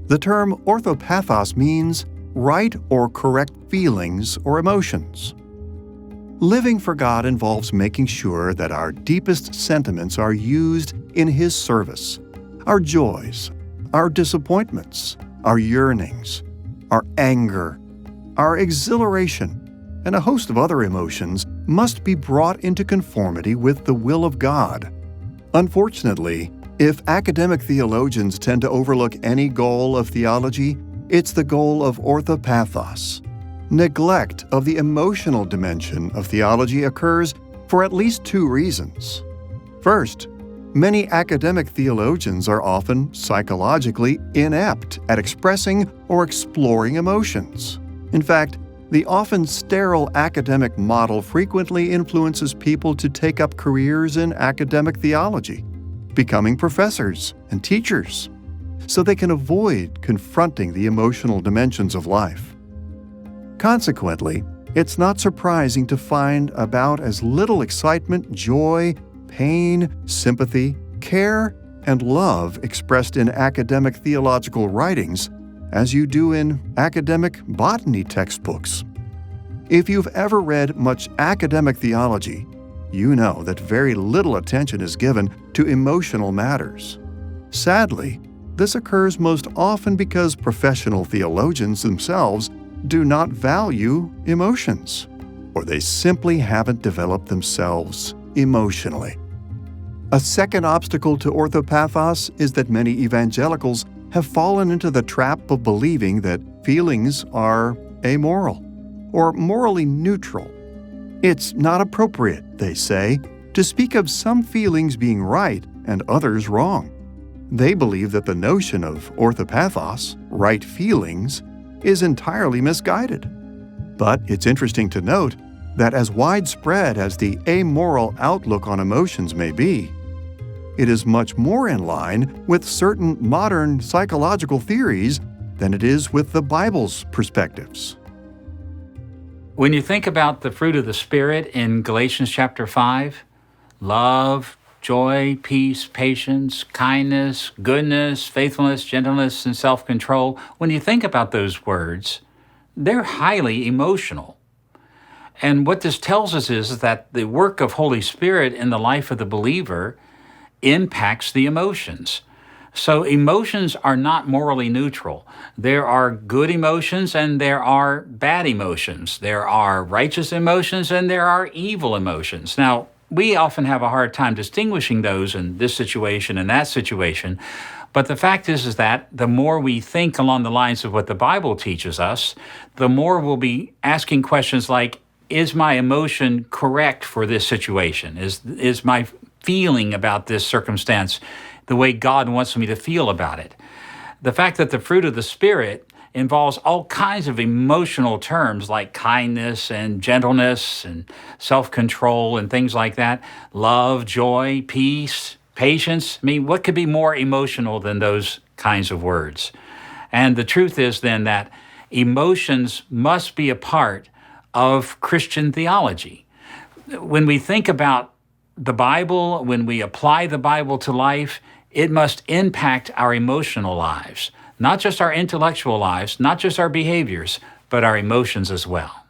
The term orthopathos means right or correct feelings or emotions. Living for God involves making sure that our deepest sentiments are used in His service. Our joys, our disappointments, our yearnings, our anger, our exhilaration, and a host of other emotions must be brought into conformity with the will of God. Unfortunately, if academic theologians tend to overlook any goal of theology, it's the goal of orthopathos. Neglect of the emotional dimension of theology occurs for at least two reasons. First, many academic theologians are often psychologically inept at expressing or exploring emotions. In fact, the often sterile academic model frequently influences people to take up careers in academic theology, becoming professors and teachers, so they can avoid confronting the emotional dimensions of life. Consequently, it's not surprising to find about as little excitement, joy, pain, sympathy, care, and love expressed in academic theological writings as you do in academic botany textbooks. If you've ever read much academic theology, you know that very little attention is given to emotional matters. Sadly, this occurs most often because professional theologians themselves do not value emotions, or they simply haven't developed themselves emotionally. A second obstacle to orthopathos is that many evangelicals have fallen into the trap of believing that feelings are amoral or morally neutral. It's not appropriate, they say, to speak of some feelings being right and others wrong. They believe that the notion of orthopathos, right feelings, is entirely misguided. But it's interesting to note that as widespread as the amoral outlook on emotions may be, it is much more in line with certain modern psychological theories than it is with the Bible's perspectives. When you think about the fruit of the Spirit in Galatians chapter 5, love, joy, peace, patience, kindness, goodness, faithfulness, gentleness, and self-control, when you think about those words, they're highly emotional. And what this tells us is that the work of Holy Spirit in the life of the believer impacts the emotions. So emotions are not morally neutral. There are good emotions and there are bad emotions. There are righteous emotions and there are evil emotions. Now, we often have a hard time distinguishing those in this situation and that situation. But the fact is that the more we think along the lines of what the Bible teaches us, the more we'll be asking questions like, is my emotion correct for this situation? Is my feeling about this circumstance the way God wants me to feel about it? The fact that the fruit of the Spirit involves all kinds of emotional terms like kindness and gentleness and self-control and things like that, love, joy, peace, patience. I mean, what could be more emotional than those kinds of words? And the truth is then that emotions must be a part of Christian theology. When we think about the Bible, when we apply the Bible to life, it must impact our emotional lives, not just our intellectual lives, not just our behaviors, but our emotions as well.